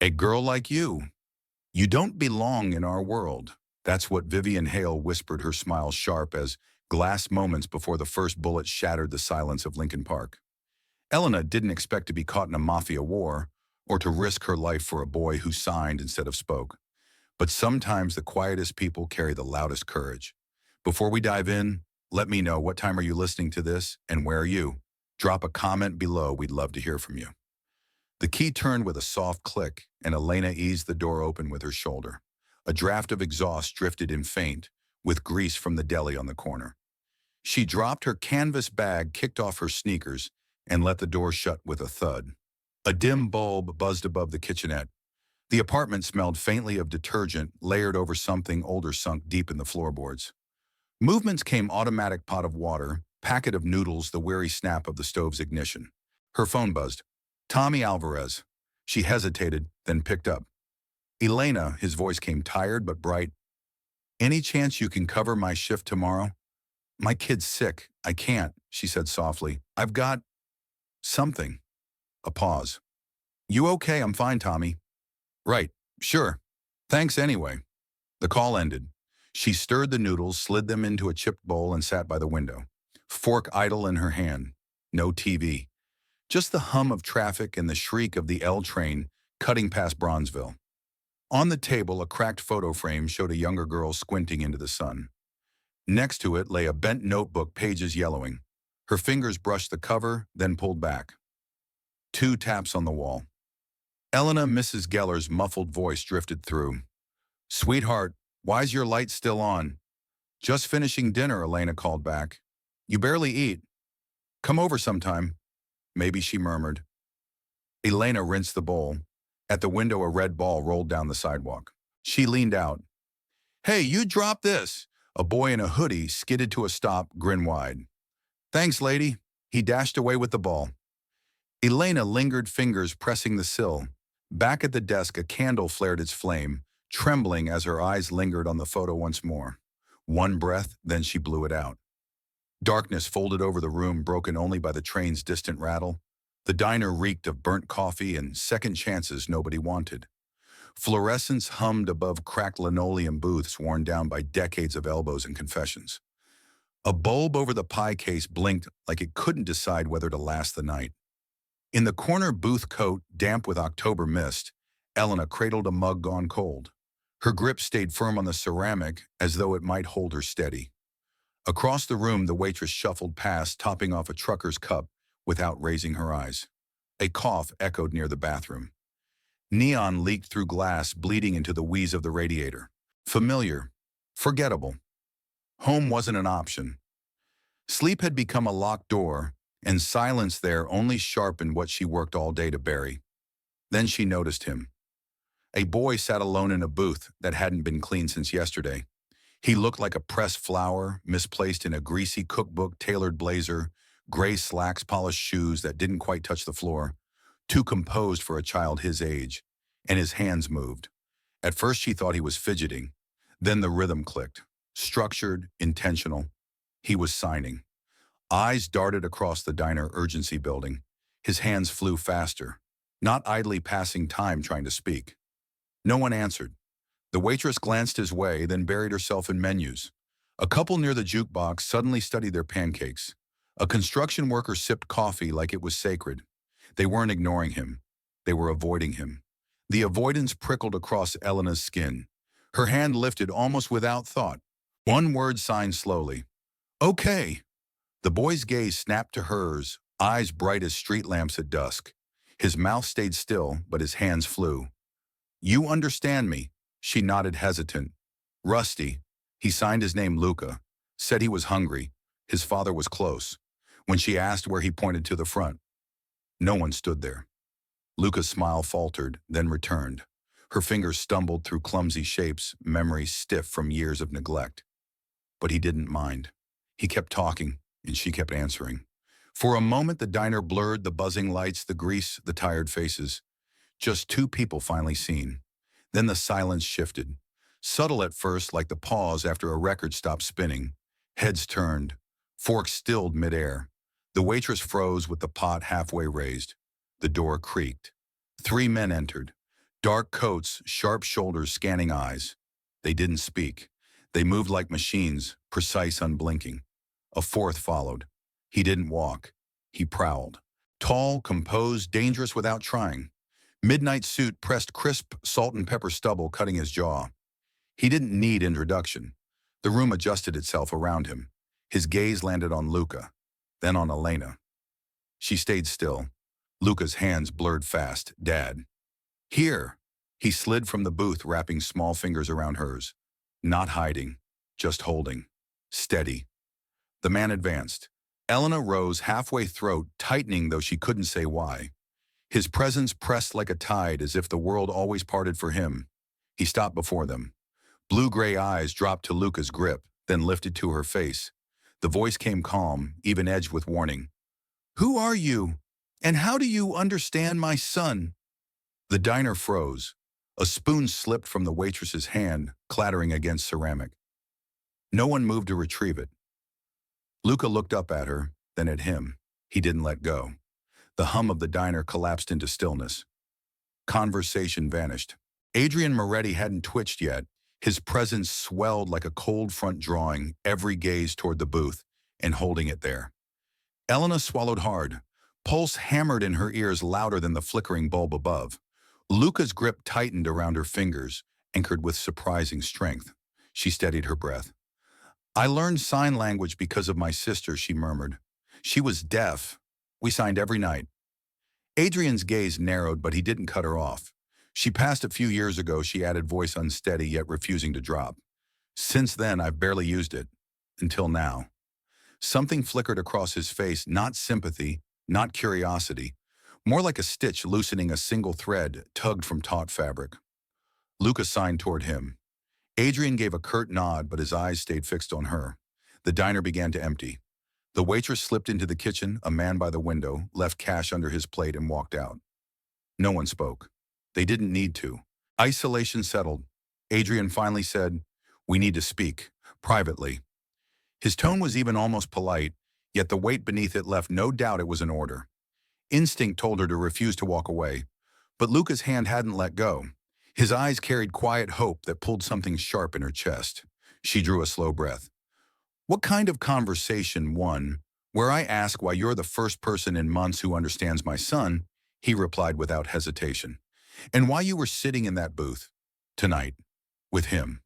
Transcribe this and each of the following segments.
A girl like you. You don't belong in our world. That's what Vivian Hale whispered, her smile sharp as glass moments before the first bullet shattered the silence of Lincoln Park. Elena didn't expect to be caught in a mafia war or to risk her life for a boy who signed instead of spoke. But sometimes the quietest people carry the loudest courage. Before we dive in, let me know, what time are you listening to this and where are you? Drop a comment below. We'd love to hear from you. The key turned with a soft click, and Elena eased the door open with her shoulder. A draft of exhaust drifted in faint, with grease from the deli on the corner. She dropped her canvas bag, kicked off her sneakers, and let the door shut with a thud. A dim bulb buzzed above the kitchenette. The apartment smelled faintly of detergent layered over something older sunk deep in the floorboards. Movements came: automatic pot of water, packet of noodles, the weary snap of the stove's ignition. Her phone buzzed. Tommy Alvarez. She hesitated, then picked up. Elena, his voice came tired but bright. Any chance you can cover my shift tomorrow? My kid's sick. I can't, she said softly. I've got something. A pause. You okay? I'm fine, Tommy. Right, sure. Thanks anyway. The call ended. She stirred the noodles, slid them into a chipped bowl, and sat by the window. Fork idle in her hand. No TV. Just the hum of traffic and the shriek of the L train cutting past Bronzeville. On the table, a cracked photo frame showed a younger girl squinting into the sun. Next to it lay a bent notebook, pages yellowing. Her fingers brushed the cover, then pulled back. 2 taps on the wall. Elena, Mrs. Geller's muffled voice drifted through. Sweetheart, why's your light still on? Just finishing dinner, Elena called back. You barely eat. Come over sometime. Maybe, she murmured. Elena rinsed the bowl. At the window, a red ball rolled down the sidewalk. She leaned out. Hey, you dropped this. A boy in a hoodie skidded to a stop, grin wide. Thanks, lady. He dashed away with the ball. Elena lingered, fingers pressing the sill. Back at the desk, a candle flared its flame, trembling as her eyes lingered on the photo once more. One breath, then she blew it out. Darkness folded over the room, broken only by the train's distant rattle. The diner reeked of burnt coffee and second chances nobody wanted. Fluorescence hummed above cracked linoleum booths worn down by decades of elbows and confessions. A bulb over the pie case blinked like it couldn't decide whether to last the night. In the corner booth coat, damp with October mist, Elena cradled a mug gone cold. Her grip stayed firm on the ceramic, as though it might hold her steady. Across the room, the waitress shuffled past, topping off a trucker's cup without raising her eyes. A cough echoed near the bathroom. Neon leaked through glass, bleeding into the wheeze of the radiator. Familiar. Forgettable. Home wasn't an option. Sleep had become a locked door, and silence there only sharpened what she worked all day to bury. Then she noticed him. A boy sat alone in a booth that hadn't been cleaned since yesterday. He looked like a pressed flower, misplaced in a greasy cookbook tailored blazer, gray slacks, polished shoes that didn't quite touch the floor, too composed for a child his age, and his hands moved. At first she thought he was fidgeting. Then the rhythm clicked. Structured, intentional. He was signing. Eyes darted across the diner urgency building. His hands flew faster, not idly passing time trying to speak. No one answered. The waitress glanced his way, then buried herself in menus. A couple near the jukebox suddenly studied their pancakes. A construction worker sipped coffee like it was sacred. They weren't ignoring him. They were avoiding him. The avoidance prickled across Elena's skin. Her hand lifted almost without thought. One word signed slowly. Okay. The boy's gaze snapped to hers, eyes bright as street lamps at dusk. His mouth stayed still, but his hands flew. You understand me? She nodded, hesitant. Rusty. He signed his name Luca. Said he was hungry. His father was close. When she asked where, he pointed to the front. No one stood there. Luca's smile faltered, then returned. Her fingers stumbled through clumsy shapes, memories stiff from years of neglect. But he didn't mind. He kept talking, and she kept answering. For a moment, the diner blurred, the buzzing lights, the grease, the tired faces. Just 2 people finally seen. Then the silence shifted. Subtle at first, like the pause after a record stopped spinning. Heads turned. Forks stilled midair. The waitress froze with the pot halfway raised. The door creaked. 3 men entered. Dark coats, sharp shoulders, scanning eyes. They didn't speak. They moved like machines, precise, unblinking. A fourth followed. He didn't walk. He prowled. Tall, composed, dangerous without trying. Midnight suit pressed crisp salt and pepper stubble, cutting his jaw. He didn't need introduction. The room adjusted itself around him. His gaze landed on Luca, then on Elena. She stayed still. Luca's hands blurred fast. Dad. Here. He slid from the booth, wrapping small fingers around hers. Not hiding, just holding. Steady. The man advanced. Elena rose, halfway throat, tightening though she couldn't say why. His presence pressed like a tide, as if the world always parted for him. He stopped before them. Blue-gray eyes dropped to Luca's grip, then lifted to her face. The voice came calm, even edged with warning. Who are you? And how do you understand my son? The diner froze. A spoon slipped from the waitress's hand, clattering against ceramic. No one moved to retrieve it. Luca looked up at her, then at him. He didn't let go. The hum of the diner collapsed into stillness. Conversation vanished. Adrian Moretti hadn't twitched yet. His presence swelled like a cold front, drawing every gaze toward the booth and holding it there. Elena swallowed hard. Pulse hammered in her ears, louder than the flickering bulb above. Luca's grip tightened around her fingers, anchored with surprising strength. She steadied her breath. I learned sign language because of my sister, she murmured. She was deaf. We signed every night. Adrian's gaze narrowed, but he didn't cut her off. She passed a few years ago, she added, voice unsteady yet refusing to drop. Since then, I've barely used it. Until now. Something flickered across his face, not sympathy, not curiosity. More like a stitch loosening a single thread tugged from taut fabric. Luca signed toward him. Adrian gave a curt nod, but his eyes stayed fixed on her. The diner began to empty. The waitress slipped into the kitchen, a man by the window, left cash under his plate and walked out. No one spoke. They didn't need to. Isolation settled. Adrian finally said, we need to speak, privately. His tone was even almost polite, yet the weight beneath it left no doubt it was an order. Instinct told her to refuse to walk away, but Luca's hand hadn't let go. His eyes carried quiet hope that pulled something sharp in her chest. She drew a slow breath. What kind of conversation, one, where I ask why you're the first person in months who understands my son, he replied without hesitation, and why you were sitting in that booth, tonight, with him.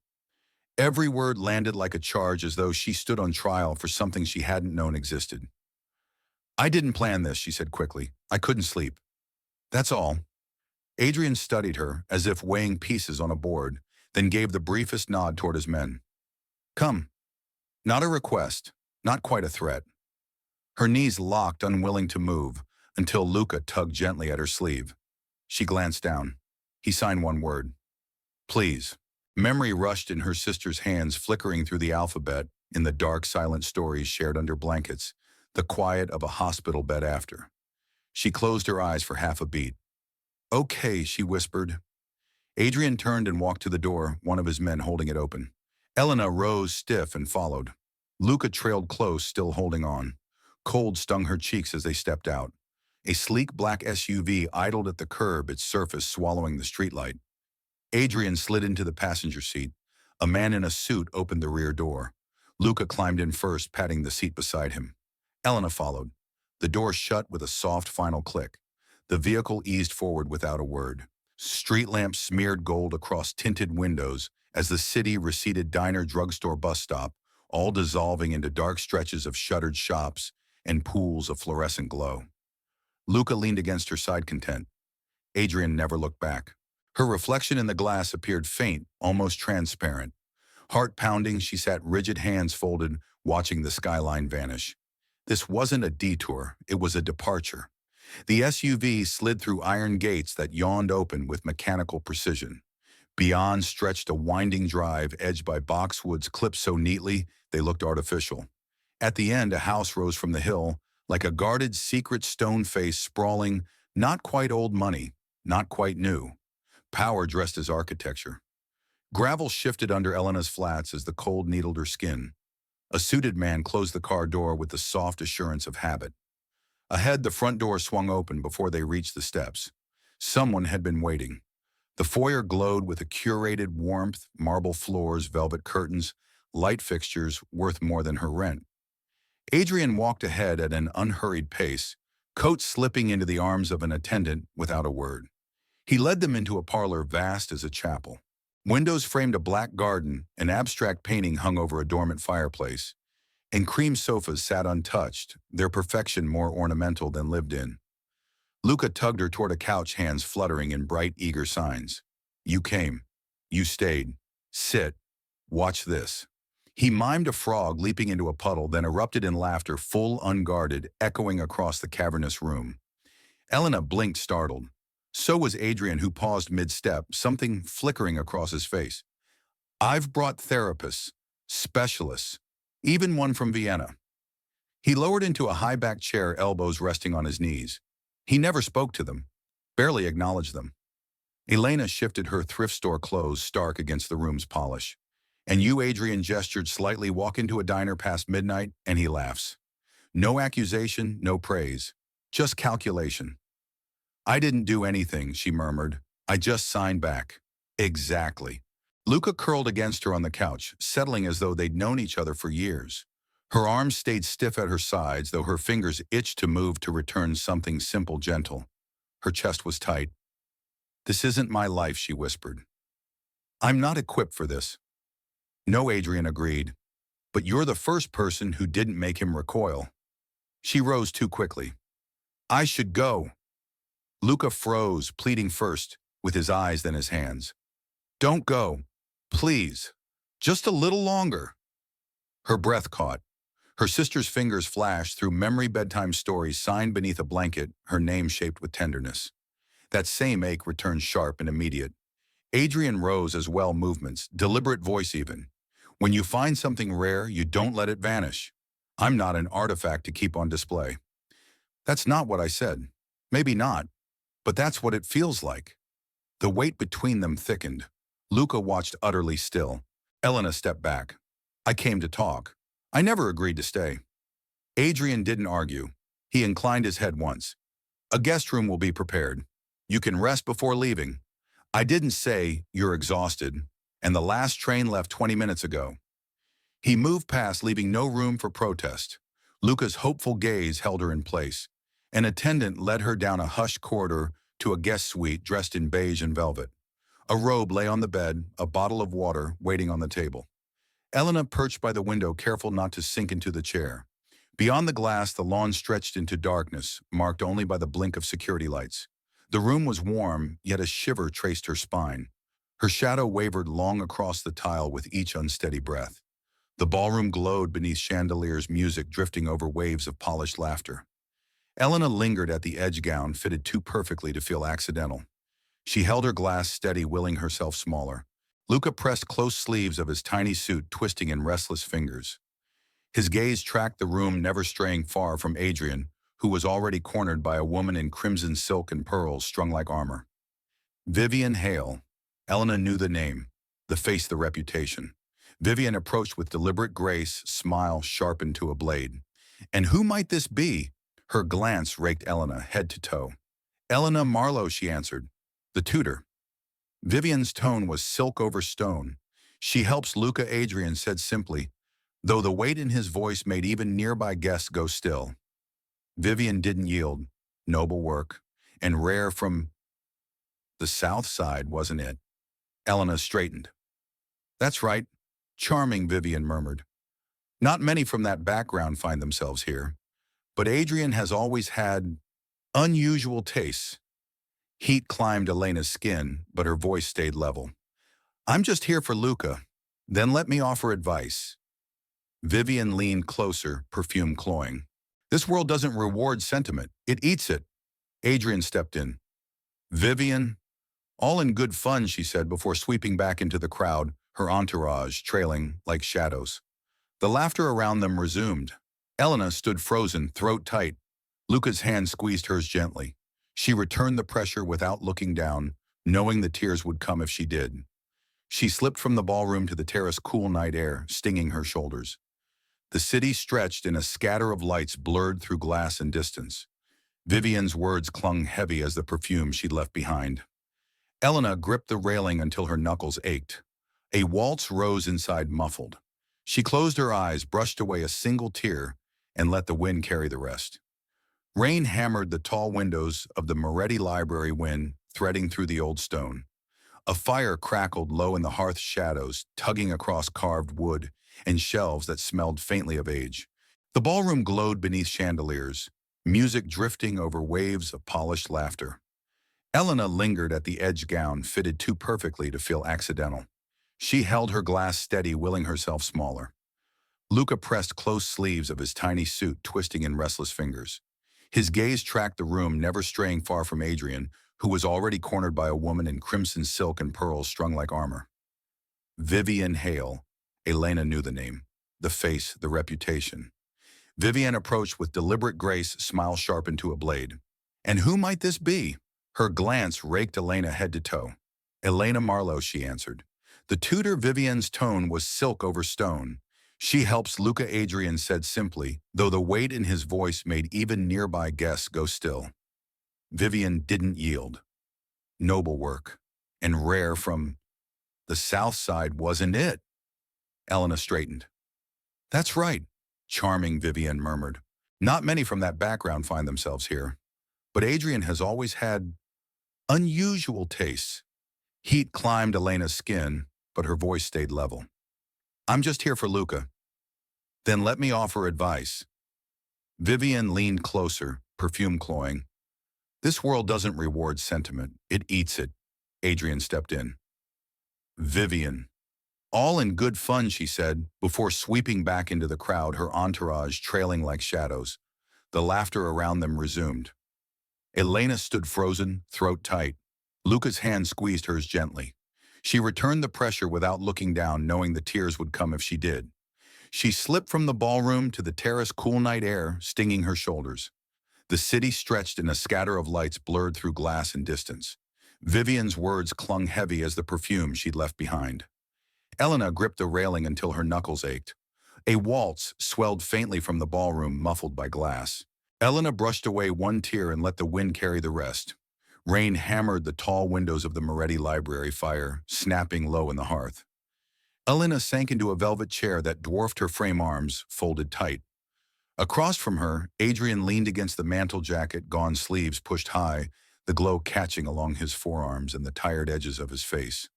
Every word landed like a charge, as though she stood on trial for something she hadn't known existed. I didn't plan this, she said quickly. I couldn't sleep. That's all. Adrian studied her, as if weighing pieces on a board, then gave the briefest nod toward his men. Come. Not a request, not quite a threat. Her knees locked, unwilling to move, until Luca tugged gently at her sleeve. She glanced down. He signed one word. Please. Memory rushed in her sister's hands, flickering through the alphabet in the dark, silent stories shared under blankets, the quiet of a hospital bed after. She closed her eyes for half a beat. Okay, she whispered. Adrian turned and walked to the door, one of his men holding it open. Elena rose stiff and followed. Luca trailed close, still holding on. Cold stung her cheeks as they stepped out. A sleek black SUV idled at the curb, its surface swallowing the streetlight. Adrian slid into the passenger seat. A man in a suit opened the rear door. Luca climbed in first, patting the seat beside him. Elena followed. The door shut with a soft final click. The vehicle eased forward without a word. Street lamps smeared gold across tinted windows as the city receded, diner, drugstore, bus stop, all dissolving into dark stretches of shuttered shops and pools of fluorescent glow. Luca leaned against her side, content. Adrian never looked back. Her reflection in the glass appeared faint, almost transparent. Heart pounding, she sat, rigid hands folded, watching the skyline vanish. This wasn't a detour, it was a departure. The SUV slid through iron gates that yawned open with mechanical precision. Beyond stretched a winding drive edged by boxwoods clipped so neatly they looked artificial. At the end, a house rose from the hill, like a guarded secret stone face sprawling, not quite old money, not quite new. Power dressed as architecture. Gravel shifted under Elena's flats as the cold needled her skin. A suited man closed the car door with the soft assurance of habit. Ahead, the front door swung open before they reached the steps. Someone had been waiting. The foyer glowed with a curated warmth, marble floors, velvet curtains, light fixtures worth more than her rent. Adrian walked ahead at an unhurried pace, coat slipping into the arms of an attendant without a word. He led them into a parlor vast as a chapel. Windows framed a black garden, an abstract painting hung over a dormant fireplace, and cream sofas sat untouched, their perfection more ornamental than lived in. Luca tugged her toward a couch, hands fluttering in bright, eager signs. You came. You stayed. Sit. Watch this. He mimed a frog leaping into a puddle, then erupted in laughter, full, unguarded, echoing across the cavernous room. Elena blinked, startled. So was Adrian, who paused mid-step, something flickering across his face. I've brought therapists, specialists, even one from Vienna. He lowered into a high-backed chair, elbows resting on his knees. He never spoke to them, barely acknowledged them. Elena shifted her thrift store clothes stark against the room's polish. And you, Adrian gestured slightly, walk into a diner past midnight, and he laughs. No accusation, no praise, just calculation. I didn't do anything, she murmured. I just signed back. Exactly. Luca curled against her on the couch, settling as though they'd known each other for years. Her arms stayed stiff at her sides, though her fingers itched to move to return something simple, gentle. Her chest was tight. This isn't my life, she whispered. I'm not equipped for this. No, Adrian agreed. But you're the first person who didn't make him recoil. She rose too quickly. I should go. Luca froze, pleading first, with his eyes then his hands. Don't go. Please. Just a little longer. Her breath caught. Her sister's fingers flashed through memory bedtime stories signed beneath a blanket, her name shaped with tenderness. That same ache returned sharp and immediate. Adrian rose as well, movements, deliberate voice even. When you find something rare, you don't let it vanish. I'm not an artifact to keep on display. That's not what I said. Maybe not, but that's what it feels like. The weight between them thickened. Luca watched utterly still. Elena stepped back. I came to talk. I never agreed to stay. Adrian didn't argue. He inclined his head once. A guest room will be prepared. You can rest before leaving. I didn't say you're exhausted, and the last train left 20 minutes ago. He moved past, leaving no room for protest. Luca's hopeful gaze held her in place. An attendant led her down a hushed corridor to a guest suite dressed in beige and velvet. A robe lay on the bed, a bottle of water waiting on the table. Elena perched by the window, careful not to sink into the chair. Beyond the glass, the lawn stretched into darkness, marked only by the blink of security lights. The room was warm, yet a shiver traced her spine. Her shadow wavered long across the tile with each unsteady breath. The ballroom glowed beneath chandeliers, music drifting over waves of polished laughter. Elena lingered at the edge, gown fitted too perfectly to feel accidental. She held her glass steady, willing herself smaller. Luca pressed close sleeves of his tiny suit, twisting in restless fingers. His gaze tracked the room, never straying far from Adrian, who was already cornered by a woman in crimson silk and pearls strung like armor. Vivian Hale. Elena knew the name, the face, the reputation. Vivian approached with deliberate grace, smile sharpened to a blade. And who might this be? Her glance raked Elena head to toe. Elena Marlowe, she answered. The tutor. Vivian's tone was silk over stone. She helps Luca, Adrian said simply, though the weight in his voice made even nearby guests go still. Vivian didn't yield. Noble work. And rare from the south side, wasn't it? Elena straightened. That's right. Charming, Vivian murmured. Not many from that background find themselves here. But Adrian has always had unusual tastes. Heat climbed Elena's skin, but her voice stayed level. I'm just here for Luca. Then let me offer advice. Vivian leaned closer, perfume cloying. This world doesn't reward sentiment. It eats it. Adrian stepped in. Vivian, all in good fun, she said before sweeping back into the crowd, her entourage trailing like shadows. The laughter around them resumed. Elena stood frozen, throat tight. Luca's hand squeezed hers gently. She returned the pressure without looking down, knowing the tears would come if she did. She slipped from the ballroom to the terrace, cool night air stinging her shoulders. The city stretched in a scatter of lights blurred through glass and distance. Vivian's words clung heavy as the perfume she'd left behind. Elena gripped the railing until her knuckles ached. A waltz rose inside muffled. She closed her eyes, brushed away a single tear, and let the wind carry the rest. Rain hammered the tall windows of the Moretti Library wind, threading through the old stone. A fire crackled low in the hearth shadows, tugging across carved wood and shelves that smelled faintly of age. The ballroom glowed beneath chandeliers, music drifting over waves of polished laughter. Elena lingered at the edge gown fitted too perfectly to feel accidental. She held her glass steady, willing herself smaller. Luca pressed close sleeves of his tiny suit, twisting in restless fingers. His gaze tracked the room, never straying far from Adrian, who was already cornered by a woman in crimson silk and pearls strung like armor. Vivian Hale. Elena knew the name, the face, the reputation. Vivian approached with deliberate grace, smile sharpened to a blade. And who might this be? Her glance raked Elena head to toe. Elena Marlowe, she answered. The tutor Vivian's tone was silk over stone. She helps Luca, Adrian said simply, though the weight in his voice made even nearby guests go still. Vivian didn't yield. Noble work. And rare from the south side, wasn't it? Elena straightened. That's right, charming, Vivian murmured. Not many from that background find themselves here. But Adrian has always had unusual tastes. Heat climbed Elena's skin, but her voice stayed level. I'm just here for Luca. Then let me offer advice. Vivian leaned closer, perfume cloying. This world doesn't reward sentiment, it eats it. Adrian stepped in. Vivian. All in good fun, she said, before sweeping back into the crowd, her entourage trailing like shadows. The laughter around them resumed. Elena stood frozen, throat tight. Luca's hand squeezed hers gently. She returned the pressure without looking down, knowing the tears would come if she did. She slipped from the ballroom to the terrace, cool night air stinging her shoulders. The city stretched in a scatter of lights blurred through glass and distance. Vivian's words clung heavy as the perfume she'd left behind. Elena gripped the railing until her knuckles ached. A waltz swelled faintly from the ballroom, muffled by glass. Elena brushed away one tear and let the wind carry the rest. Rain hammered the tall windows of the Moretti Library, fire snapping low in the hearth. Elena sank into a velvet chair that dwarfed her frame, arms folded tight. Across from her, Adrian leaned against the mantle jacket, gaunt sleeves pushed high, the glow catching along his forearms and the tired edges of his face.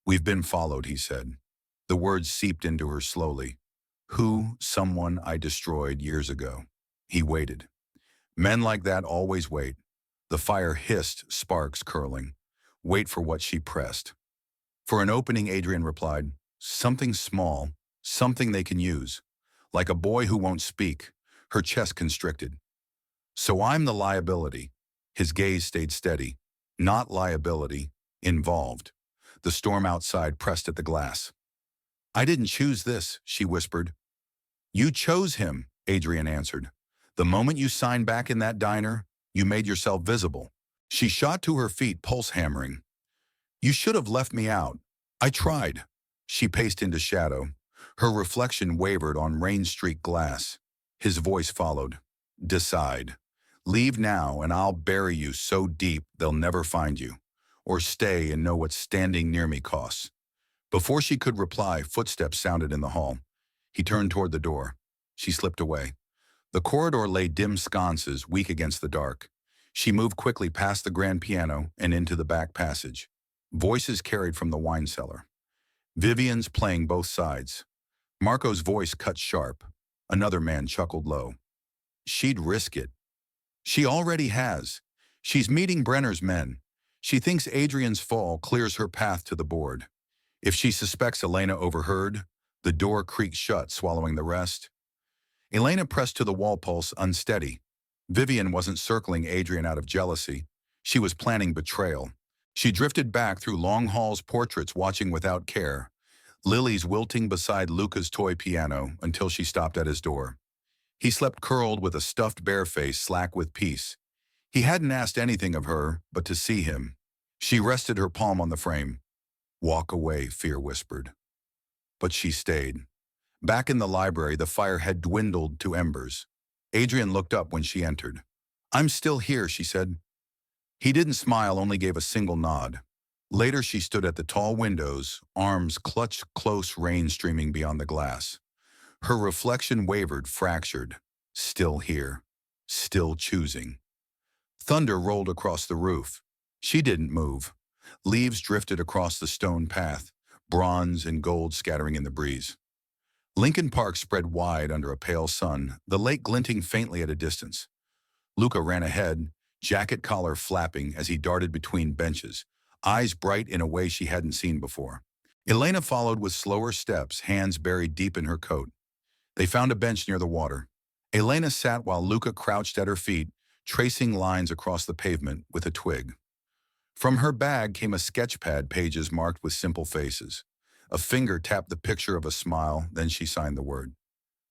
We've been followed, he said. The words seeped into her slowly. Who? Someone I destroyed years ago. He waited. Men like that always wait. The fire hissed, sparks curling. Wait for what she pressed. For an opening, Adrian replied, something small, something they can use. Like a boy who won't speak, her chest constricted. So I'm the liability. His gaze stayed steady. Not liability, involved. The storm outside pressed at the glass. I didn't choose this, she whispered. You chose him, Adrian answered. The moment you signed back in that diner, you made yourself visible. She shot to her feet, pulse hammering. You should have left me out. I tried. She paced into shadow. Her reflection wavered on rain-streaked glass. His voice followed. Decide. Leave now and I'll bury you so deep they'll never find you. Or stay and know what standing near me costs. Before she could reply, footsteps sounded in the hall. He turned toward the door. She slipped away. The corridor lay dim sconces, weak against the dark. She moved quickly past the grand piano and into the back passage. Voices carried from the wine cellar. Vivian's playing both sides. Marco's voice cut sharp. Another man chuckled low. She'd risk it. She already has. She's meeting Brenner's men. She thinks Adrian's fall clears her path to the board. If she suspects Elena overheard, the door creaked shut, swallowing the rest. Elena pressed to the wall, pulse unsteady. Vivian wasn't circling Adrian out of jealousy. She was planning betrayal. She drifted back through long halls, portraits watching without care, lilies wilting beside Luca's toy piano until she stopped at his door. He slept curled with a stuffed bear face, slack with peace. He hadn't asked anything of her but to see him. She rested her palm on the frame. Walk away, fear whispered. But she stayed. Back in the library, the fire had dwindled to embers. Adrian looked up when she entered. I'm still here, she said. He didn't smile, only gave a single nod. Later, she stood at the tall windows, arms clutched close, rain streaming beyond the glass. Her reflection wavered, fractured. Still here. Still choosing. Thunder rolled across the roof. She didn't move. Leaves drifted across the stone path, bronze and gold scattering in the breeze. Lincoln Park spread wide under a pale sun, the lake glinting faintly at a distance. Luca ran ahead, jacket collar flapping as he darted between benches, eyes bright in a way she hadn't seen before. Elena followed with slower steps, hands buried deep in her coat. They found a bench near the water. Elena sat while Luca crouched at her feet, tracing lines across the pavement with a twig. From her bag came a sketch pad, pages marked with simple faces. A finger tapped the picture of a smile, then she signed the word.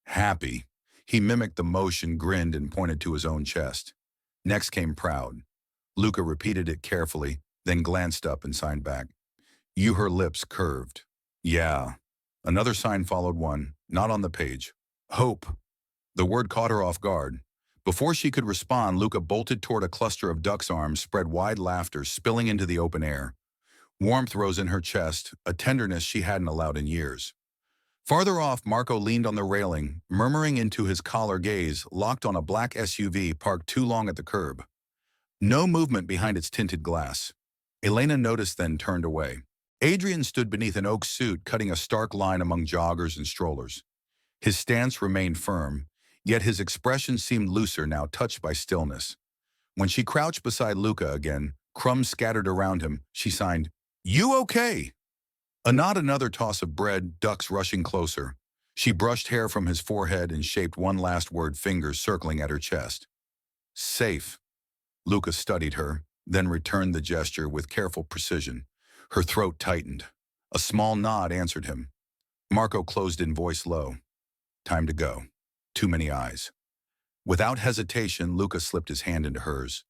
Happy. He mimicked the motion, grinned, and pointed to his own chest. Next came proud. Luca repeated it carefully, then glanced up and signed back. You, her lips curved. Yeah. Another sign followed one, not on the page. Hope. The word caught her off guard. Before she could respond, Luca bolted toward a cluster of duck's arms, spread wide laughter, spilling into the open air. Warmth rose in her chest, a tenderness she hadn't allowed in years. Farther off, Marco leaned on the railing, murmuring into his collar, gaze locked on a black SUV parked too long at the curb. No movement behind its tinted glass. Elena noticed, then turned away. Adrian stood beneath an oak suit, cutting a stark line among joggers and strollers. His stance remained firm, yet his expression seemed looser now, touched by stillness. When she crouched beside Luca again, crumbs scattered around him, she signed, You okay? A nod, another toss of bread, ducks rushing closer. She brushed hair from his forehead and shaped one last word, fingers circling at her chest. Safe. Luca studied her, then returned the gesture with careful precision. Her throat tightened. A small nod answered him. Marco closed in, voice low. Time to go. Too many eyes. Without hesitation, Luca slipped his hand into hers.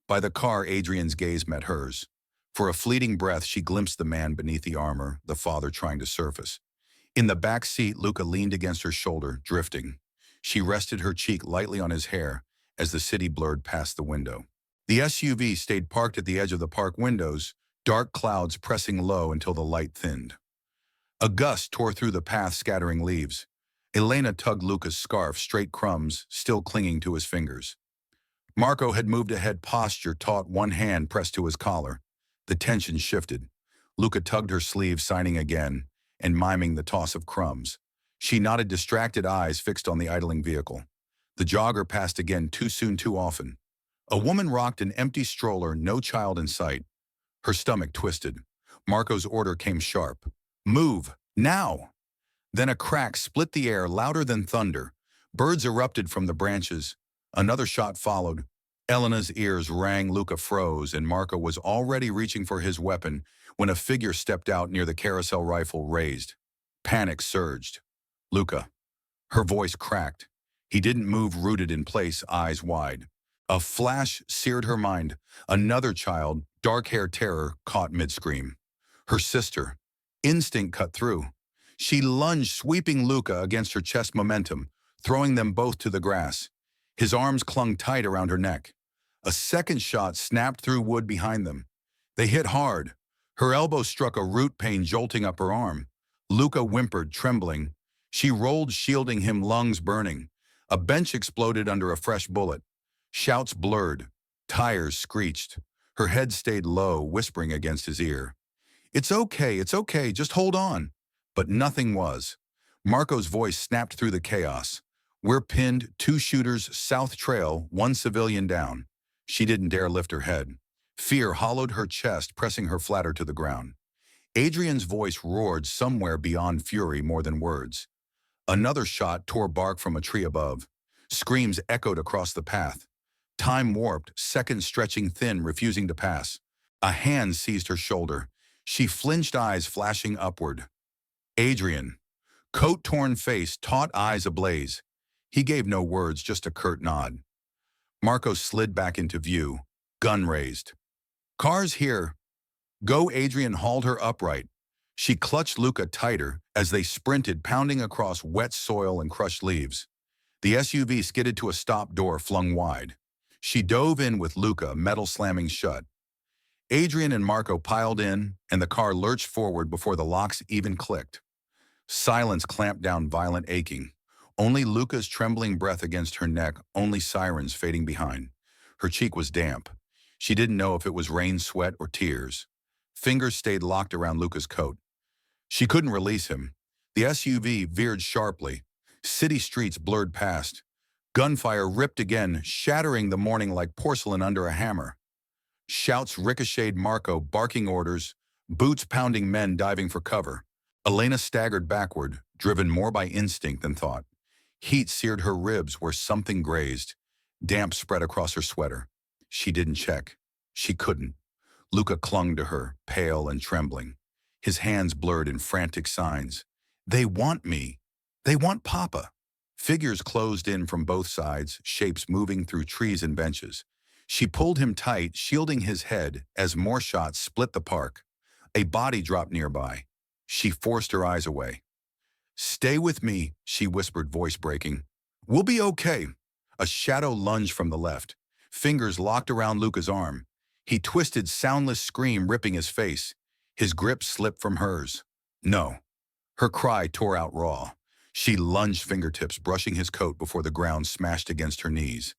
By the car, Adrian's gaze met hers. For a fleeting breath, she glimpsed the man beneath the armor, the father trying to surface. In the back seat, Luca leaned against her shoulder, drifting. She rested her cheek lightly on his hair as the city blurred past the window. The SUV stayed parked at the edge of the park windows, dark clouds pressing low until the light thinned. A gust tore through the path, scattering leaves. Elena tugged Luca's scarf, straight crumbs still clinging to his fingers. Marco had moved ahead, posture taut, one hand pressed to his collar. The tension shifted. Luca tugged her sleeve, signing again, and miming the toss of crumbs. She nodded, distracted eyes fixed on the idling vehicle. The jogger passed again, too soon, too often. A woman rocked an empty stroller, no child in sight. Her stomach twisted. Marco's order came sharp. Move, now! Then a crack split the air, louder than thunder. Birds erupted from the branches. Another shot followed. Elena's ears rang, Luca froze, and Marco was already reaching for his weapon when a figure stepped out near the carousel, rifle raised. Panic surged. Luca. Her voice cracked. He didn't move, rooted in place, eyes wide. A flash seared her mind. Another child, dark-hair terror, caught mid-scream. Her sister. Instinct cut through. She lunged, sweeping Luca against her chest, momentum, throwing them both to the grass. His arms clung tight around her neck. A second shot snapped through wood behind them. They hit hard. Her elbow struck a root, pain jolting up her arm. Luca whimpered, trembling. She rolled, shielding him, lungs burning. A bench exploded under a fresh bullet. Shouts blurred. Tires screeched. Her head stayed low, whispering against his ear. It's okay, just hold on. But nothing was. Marco's voice snapped through the chaos. We're pinned, 2 shooters, South Trail, 1 civilian down. She didn't dare lift her head. Fear hollowed her chest, pressing her flatter to the ground. Adrian's voice roared somewhere beyond fury, more than words. Another shot tore bark from a tree above. Screams echoed across the path. Time warped, seconds stretching thin, refusing to pass. A hand seized her shoulder. She flinched, eyes flashing upward. Adrian. Coat-torn face, taut eyes ablaze. He gave no words, just a curt nod. Marco slid back into view, gun raised. Cars here. Go. Adrian hauled her upright. She clutched Luca tighter as they sprinted, pounding across wet soil and crushed leaves. The SUV skidded to a stop, door flung wide. She dove in with Luca, metal slamming shut. Adrian and Marco piled in, and the car lurched forward before the locks even clicked. Silence clamped down violent aching. Only Luca's trembling breath against her neck, only sirens fading behind. Her cheek was damp. She didn't know if it was rain, sweat, or tears. Fingers stayed locked around Luca's coat. She couldn't release him. The SUV veered sharply. City streets blurred past. Gunfire ripped again, shattering the morning like porcelain under a hammer. Shouts ricocheted Marco, barking orders, boots pounding men diving for cover. Elena staggered backward, driven more by instinct than thought. Heat seared her ribs where something grazed. Damp spread across her sweater. She didn't check. She couldn't. Luca clung to her, pale and trembling. His hands blurred in frantic signs. They want me. They want Papa. Figures closed in from both sides, shapes moving through trees and benches. She pulled him tight, shielding his head as more shots split the park. A body dropped nearby. She forced her eyes away. "Stay with me," she whispered, voice breaking. "We'll be okay." A shadow lunged from the left. Fingers locked around Luca's arm. He twisted, soundless scream ripping his face. His grip slipped from hers. "No." Her cry tore out raw. She lunged, fingertips brushing his coat before the ground smashed against her knees.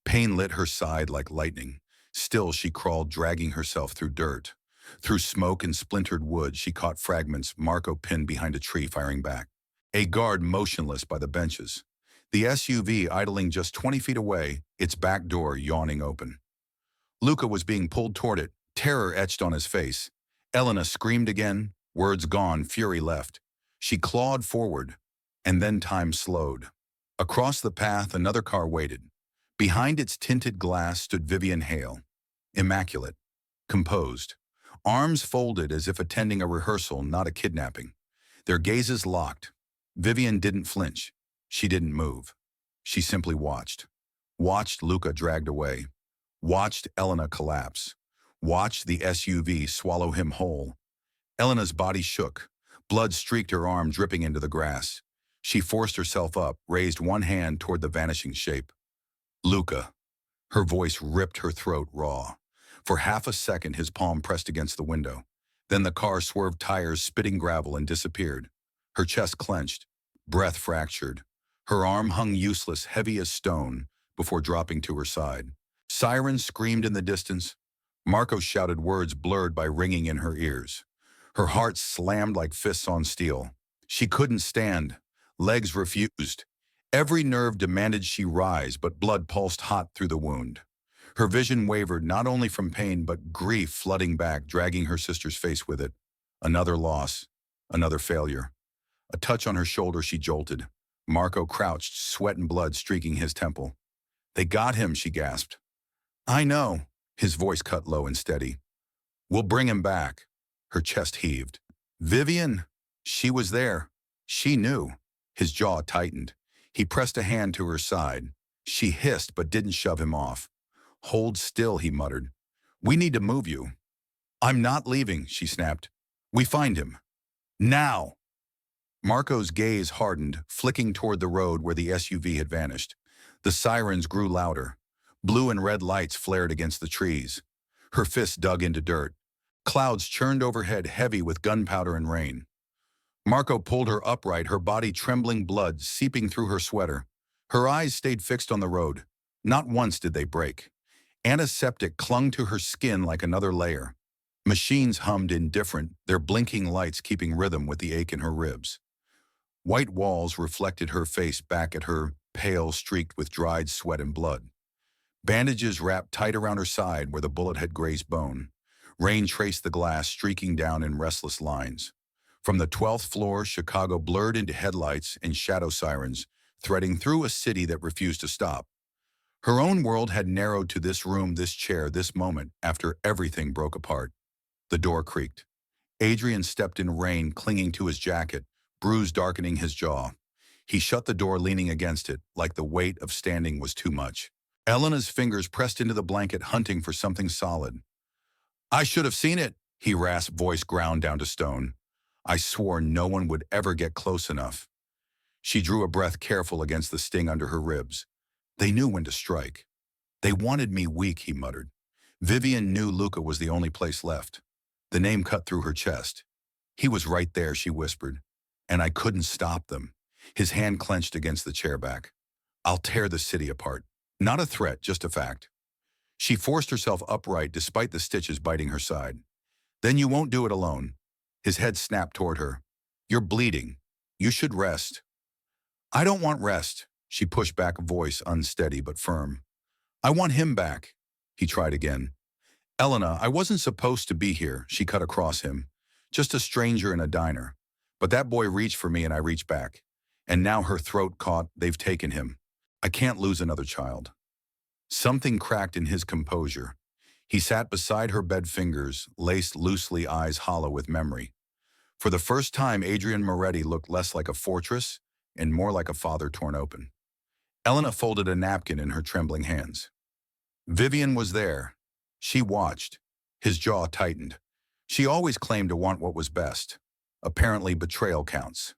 Pain lit her side like lightning. Still she crawled, dragging herself through dirt. Through smoke and splintered wood, she caught fragments, Marco pinned behind a tree firing back. A guard motionless by the benches. The SUV idling just 20 feet away, its back door yawning open. Luca was being pulled toward it, terror etched on his face. Elena screamed again, words gone, fury left. She clawed forward, and then time slowed. Across the path, another car waited. Behind its tinted glass stood Vivian Hale, immaculate, composed, arms folded as if attending a rehearsal, not a kidnapping. Their gazes locked. Vivian didn't flinch. She didn't move. She simply watched. Watched Luca dragged away. Watched Elena collapse. Watched the SUV swallow him whole. Elena's body shook. Blood streaked her arm, dripping into the grass. She forced herself up, raised one hand toward the vanishing shape. "Luca." Her voice ripped her throat raw. For half a second, his palm pressed against the window. Then the car swerved tires, spitting gravel, and disappeared. Her chest clenched, breath fractured. Her arm hung useless, heavy as stone, before dropping to her side. Sirens screamed in the distance. Marco shouted words blurred by ringing in her ears. Her heart slammed like fists on steel. She couldn't stand. Legs refused. Every nerve demanded she rise, but blood pulsed hot through the wound. Her vision wavered, not only from pain, but grief flooding back, dragging her sister's face with it. Another loss. Another failure. A touch on her shoulder, she jolted. Marco crouched, sweat and blood streaking his temple. "They got him," she gasped. "I know." His voice cut low and steady. "We'll bring him back." Her chest heaved. "Vivian." She was there. She knew. His jaw tightened. He pressed a hand to her side. She hissed but didn't shove him off. "Hold still," he muttered. "We need to move you." "I'm not leaving," she snapped. "We find him. Now." Marco's gaze hardened, flicking toward the road where the SUV had vanished. The sirens grew louder. Blue and red lights flared against the trees. Her fists dug into dirt. Clouds churned overhead, heavy with gunpowder and rain. Marco pulled her upright, her body trembling, blood seeping through her sweater. Her eyes stayed fixed on the road. Not once did they break. Antiseptic clung to her skin like another layer. Machines hummed indifferent, their blinking lights keeping rhythm with the ache in her ribs. White walls reflected her face back at her, pale, streaked with dried sweat and blood. Bandages wrapped tight around her side where the bullet had grazed bone. Rain traced the glass, streaking down in restless lines. From the 12th floor, Chicago blurred into headlights and shadow sirens, threading through a city that refused to stop. Her own world had narrowed to this room, this chair, this moment, after everything broke apart. The door creaked. Adrian stepped in rain, clinging to his jacket, bruise darkening his jaw. He shut the door, leaning against it, like the weight of standing was too much. Elena's fingers pressed into the blanket, hunting for something solid. "I should have seen it," he rasped, voice ground down to stone. "I swore no one would ever get close enough." She drew a breath, careful against the sting under her ribs. "They knew when to strike." "They wanted me weak," he muttered. Vivian knew Luca was the only place left. The name cut through her chest. He was right there, she whispered, and I couldn't stop them. His hand clenched against the chair back. I'll tear the city apart. Not a threat, just a fact. She forced herself upright despite the stitches biting her side. Then you won't do it alone. His head snapped toward her. You're bleeding. You should rest. I don't want rest, she pushed back, a voice unsteady but firm. I want him back. He tried again. Elena, I wasn't supposed to be here, she cut across him. Just a stranger in a diner. But that boy reached for me and I reached back. And now her throat caught, they've taken him. I can't lose another child. Something cracked in his composure. He sat beside her bed, fingers laced loosely, eyes hollow with memory. For the first time, Adrian Moretti looked less like a fortress and more like a father torn open. Elena folded a napkin in her trembling hands. Vivian was there. She watched. His jaw tightened. She always claimed to want what was best. Apparently, betrayal counts.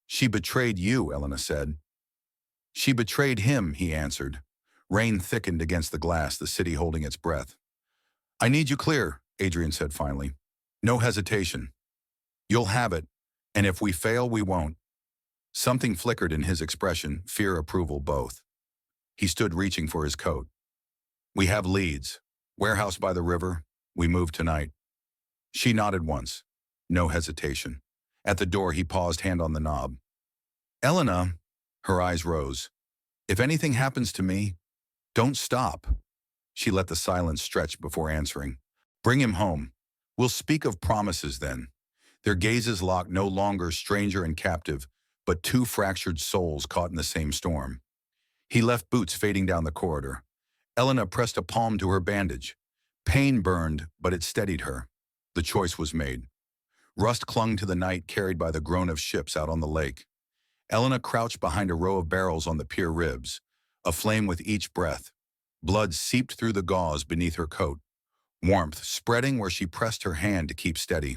She betrayed you, Elena said. She betrayed him, he answered. Rain thickened against the glass, the city holding its breath. I need you clear, Adrian said finally. No hesitation. You'll have it, and if we fail, we won't. Something flickered in his expression, fear, approval, both. He stood reaching for his coat. We have leads. Warehouse by the river. We move tonight. She nodded once. No hesitation. At the door, he paused, hand on the knob. Elena, her eyes rose. If anything happens to me, don't stop. She let the silence stretch before answering. Bring him home. We'll speak of promises then. Their gazes locked, no longer stranger and captive, but two fractured souls caught in the same storm. He left, boots fading down the corridor. Elena pressed a palm to her bandage. Pain burned, but it steadied her. The choice was made. Rust clung to the night, carried by the groan of ships out on the lake. Elena crouched behind a row of barrels on the pier ribs, aflame with each breath. Blood seeped through the gauze beneath her coat, warmth spreading where she pressed her hand to keep steady.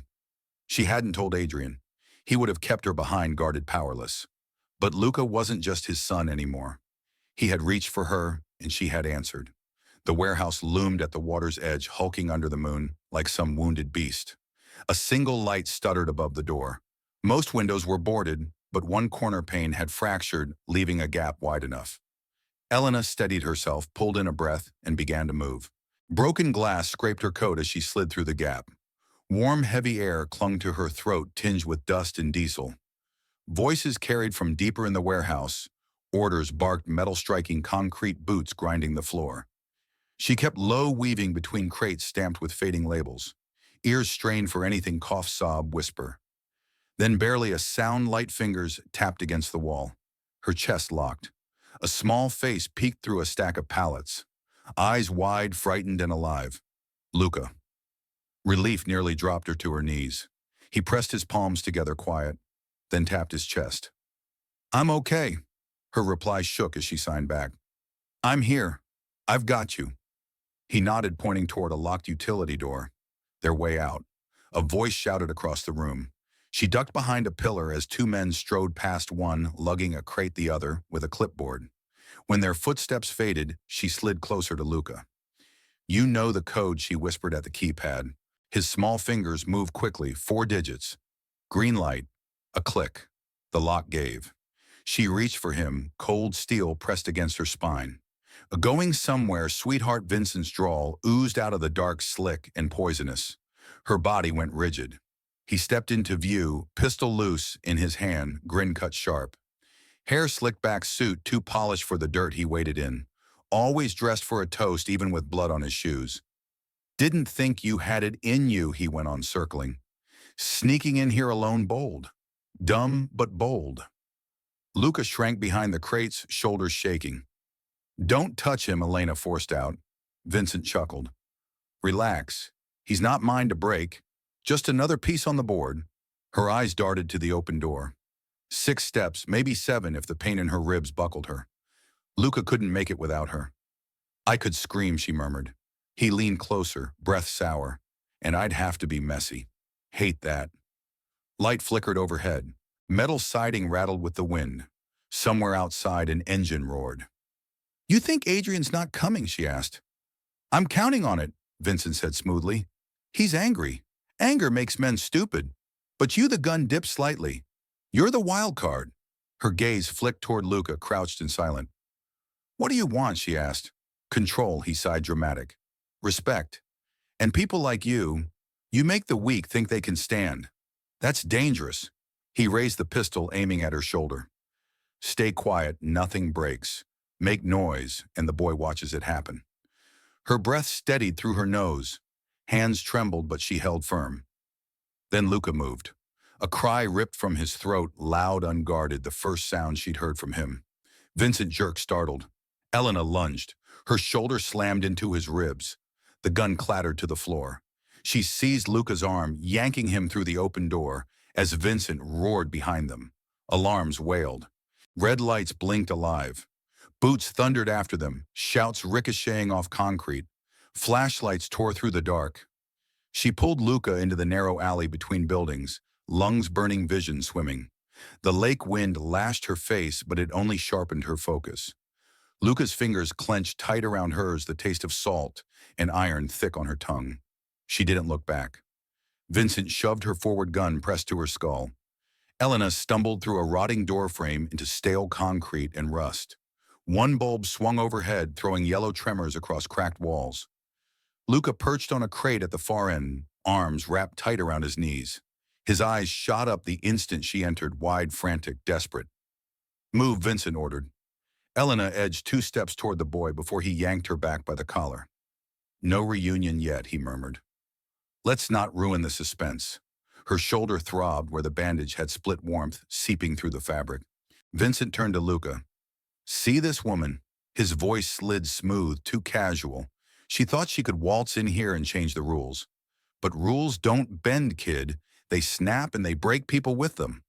She hadn't told Adrian. He would have kept her behind, guarded, powerless. But Luca wasn't just his son anymore. He had reached for her, and she had answered. The warehouse loomed at the water's edge, hulking under the moon like some wounded beast. A single light stuttered above the door. Most windows were boarded, but one corner pane had fractured, leaving a gap wide enough. Elena steadied herself, pulled in a breath, and began to move. Broken glass scraped her coat as she slid through the gap. Warm, heavy air clung to her throat, tinged with dust and diesel. Voices carried from deeper in the warehouse. Orders barked, metal striking concrete, boots grinding the floor. She kept low, weaving between crates stamped with fading labels. Ears strained for anything, cough, sob, whisper. Then barely a sound, light fingers tapped against the wall. Her chest locked. A small face peeked through a stack of pallets. Eyes wide, frightened and alive. Luca. Relief nearly dropped her to her knees. He pressed his palms together, quiet, then tapped his chest. I'm okay. Her reply shook as she signed back. I'm here. I've got you. He nodded, pointing toward a locked utility door. Their way out. A voice shouted across the room. She ducked behind a pillar as two men strode past, one lugging a crate, the other with a clipboard. When their footsteps faded, she slid closer to Luca. You know the code, she whispered at the keypad. His small fingers moved quickly, 4 digits. Green light. A click. The lock gave. She reached for him, cold steel pressed against her spine. Going somewhere, sweetheart, Vincent's drawl oozed out of the dark, slick and poisonous. Her body went rigid. He stepped into view, pistol loose in his hand, grin cut sharp. Hair slicked back, suit too polished for the dirt he waded in. Always dressed for a toast, even with blood on his shoes. Didn't think you had it in you, he went on, circling. Sneaking in here alone, bold. Dumb, but bold. Luca shrank behind the crates, shoulders shaking. Don't touch him, Elena forced out. Vincent chuckled. Relax. He's not mine to break. Just another piece on the board. Her eyes darted to the open door. 6 steps, maybe 7 if the pain in her ribs buckled her. Luca couldn't make it without her. I could scream, she murmured. He leaned closer, breath sour. And I'd have to be messy. Hate that. Light flickered overhead. Metal siding rattled with the wind. Somewhere outside, an engine roared. You think Adrian's not coming, she asked. I'm counting on it, Vincent said smoothly. He's angry. Anger makes men stupid. But you, the gun dipped slightly. You're the wild card. Her gaze flicked toward Luca, crouched and silent. What do you want, she asked. Control, he sighed, dramatic. Respect. And people like you make the weak think they can stand. That's dangerous. He raised the pistol, aiming at her shoulder. Stay quiet, nothing breaks. Make noise, and the boy watches it happen. Her breath steadied through her nose. Hands trembled, but she held firm. Then Luca moved. A cry ripped from his throat, loud, unguarded, the first sound she'd heard from him. Vincent jerked, startled. Elena lunged. Her shoulder slammed into his ribs. The gun clattered to the floor. She seized Luca's arm, yanking him through the open door, as Vincent roared behind them. Alarms wailed. Red lights blinked alive. Boots thundered after them, shouts ricocheting off concrete. Flashlights tore through the dark. She pulled Luca into the narrow alley between buildings, lungs burning, vision swimming. The lake wind lashed her face, but it only sharpened her focus. Luca's fingers clenched tight around hers, the taste of salt and iron thick on her tongue. She didn't look back. Vincent shoved her forward, gun pressed to her skull. Elena stumbled through a rotting doorframe into stale concrete and rust. One bulb swung overhead, throwing yellow tremors across cracked walls. Luca perched on a crate at the far end, arms wrapped tight around his knees. His eyes shot up the instant she entered, wide, frantic, desperate. Move, Vincent ordered. Elena edged 2 steps toward the boy before he yanked her back by the collar. No reunion yet, he murmured. Let's not ruin the suspense. Her shoulder throbbed where the bandage had split, warmth seeping through the fabric. Vincent turned to Luca. See this woman? His voice slid smooth, too casual. She thought she could waltz in here and change the rules. But rules don't bend, kid. They snap and they break people with them.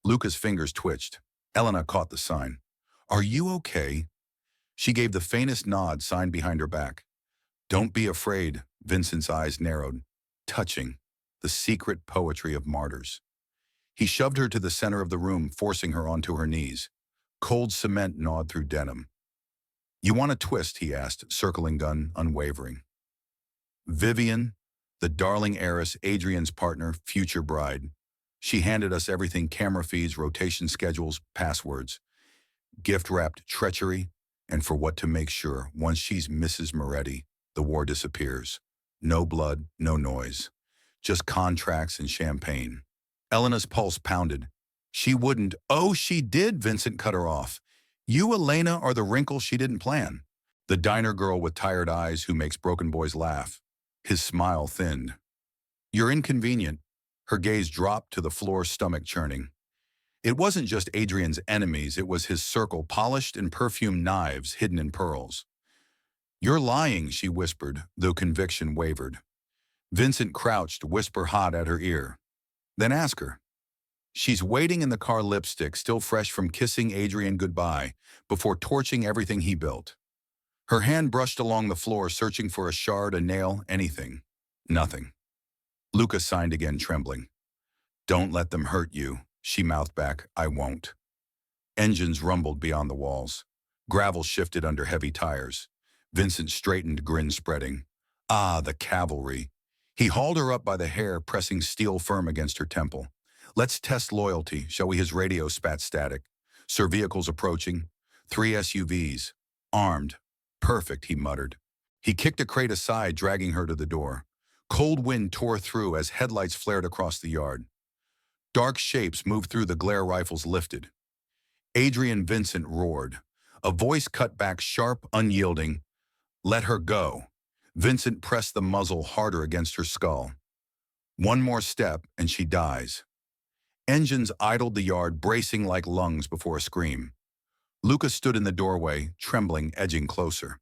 Luca's fingers twitched. Elena caught the sign. Are you okay? She gave the faintest nod, sign behind her back. Don't be afraid, Vincent's eyes narrowed. Touching, the secret poetry of martyrs. He shoved her to the center of the room, forcing her onto her knees. Cold cement gnawed through denim. You want a twist, he asked, circling gun, unwavering. Vivian, the darling heiress, Adrian's partner, future bride. She handed us everything: camera feeds, rotation schedules, passwords. Gift-wrapped treachery, and for what to make sure, once she's Mrs. Moretti, the war disappears. No blood, no noise. Just contracts and champagne. Elena's pulse pounded. She wouldn't. Oh, she did, Vincent cut her off. You, Elena, are the wrinkle she didn't plan. The diner girl with tired eyes who makes broken boys laugh. His smile thinned. You're inconvenient. Her gaze dropped to the floor, stomach churning. It wasn't just Adrian's enemies, it was his circle, polished and perfumed knives hidden in pearls. You're lying, she whispered, though conviction wavered. Vincent crouched, whisper hot at her ear. Then ask her. She's waiting in the car, lipstick still fresh from kissing Adrian goodbye before torching everything he built. Her hand brushed along the floor, searching for a shard, a nail, anything. Nothing. Luca signed again, trembling. Don't let them hurt you, she mouthed back. I won't. Engines rumbled beyond the walls. Gravel shifted under heavy tires. Vincent straightened, grin spreading. Ah, the cavalry. He hauled her up by the hair, pressing steel firm against her temple. Let's test loyalty, shall we? His radio spat static. Sir, vehicles approaching. 3 SUVs. Armed. Perfect, he muttered. He kicked a crate aside, dragging her to the door. Cold wind tore through as headlights flared across the yard. Dark shapes moved through, the glare, rifles lifted. Adrian, Vincent roared. A voice cut back, sharp, unyielding. Let her go. Vincent pressed the muzzle harder against her skull. One more step, and she dies. Engines idled the yard, bracing like lungs before a scream. Luca stood in the doorway, trembling, edging closer.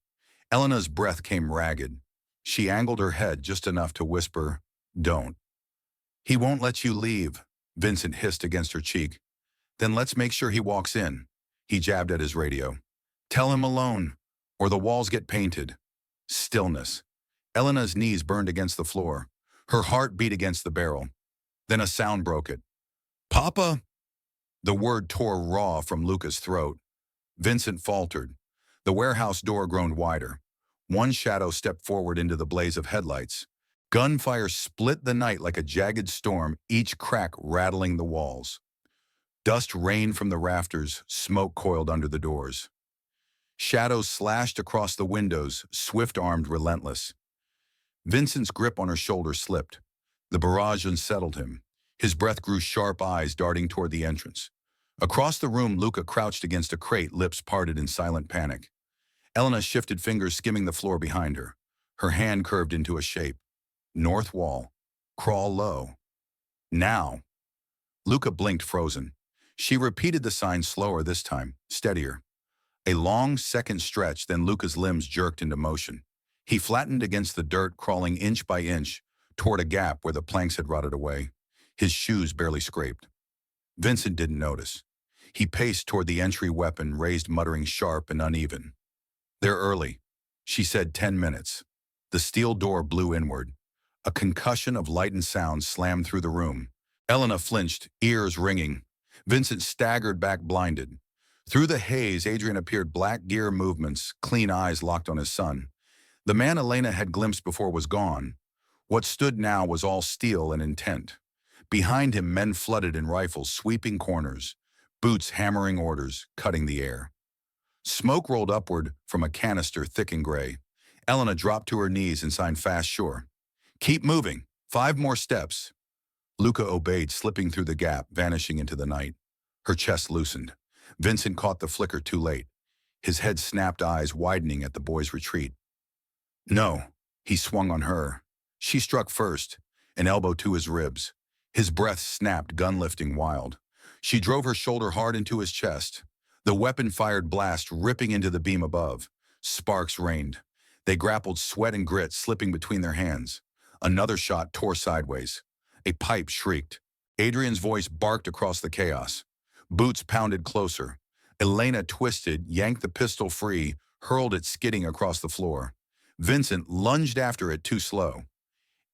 Elena's breath came ragged. She angled her head just enough to whisper, Don't. He won't let you leave, Vincent hissed against her cheek. Then let's make sure he walks in. He jabbed at his radio. Tell him alone, or the walls get painted. Stillness. Elena's knees burned against the floor. Her heart beat against the barrel. Then a sound broke it. Papa? The word tore raw from Luca's throat. Vincent faltered. The warehouse door groaned wider. One shadow stepped forward into the blaze of headlights. Gunfire split the night like a jagged storm, each crack rattling the walls. Dust rained from the rafters, smoke coiled under the doors. Shadows slashed across the windows, swift-armed, relentless. Vincent's grip on her shoulder slipped. The barrage unsettled him. His breath grew sharp, eyes darting toward the entrance. Across the room, Luca crouched against a crate, lips parted in silent panic. Elena shifted fingers, skimming the floor behind her. Her hand curved into a shape. North wall. Crawl low. Now. Luca blinked, frozen. She repeated the sign slower this time, steadier. A long second stretch, then Luca's limbs jerked into motion. He flattened against the dirt, crawling inch by inch toward a gap where the planks had rotted away. His shoes barely scraped. Vincent didn't notice. He paced toward the entry weapon, raised, muttering, sharp and uneven. "They're early," she said. 10 minutes. The steel door blew inward. A concussion of light and sound slammed through the room. Elena flinched, ears ringing. Vincent staggered back, blinded. Through the haze, Adrian appeared, black gear movements, clean eyes locked on his son. The man Elena had glimpsed before was gone. What stood now was all steel and intent. Behind him, men flooded in rifles, sweeping corners, boots hammering orders, cutting the air. Smoke rolled upward from a canister, thick and gray. Elena dropped to her knees and signed fast, sure. "Keep moving. 5 more steps." Luca obeyed, slipping through the gap, vanishing into the night. Her chest loosened. Vincent caught the flicker too late. His head snapped, eyes widening at the boy's retreat. "No." He swung on her. She struck first, an elbow to his ribs. His breath snapped, gun lifting wild. She drove her shoulder hard into his chest. The weapon fired blast, ripping into the beam above. Sparks rained. They grappled, sweat and grit slipping between their hands. Another shot tore sideways. A pipe shrieked. Adrian's voice barked across the chaos. Boots pounded closer. Elena twisted, yanked the pistol free, hurled it skidding across the floor. Vincent lunged after it, too slow.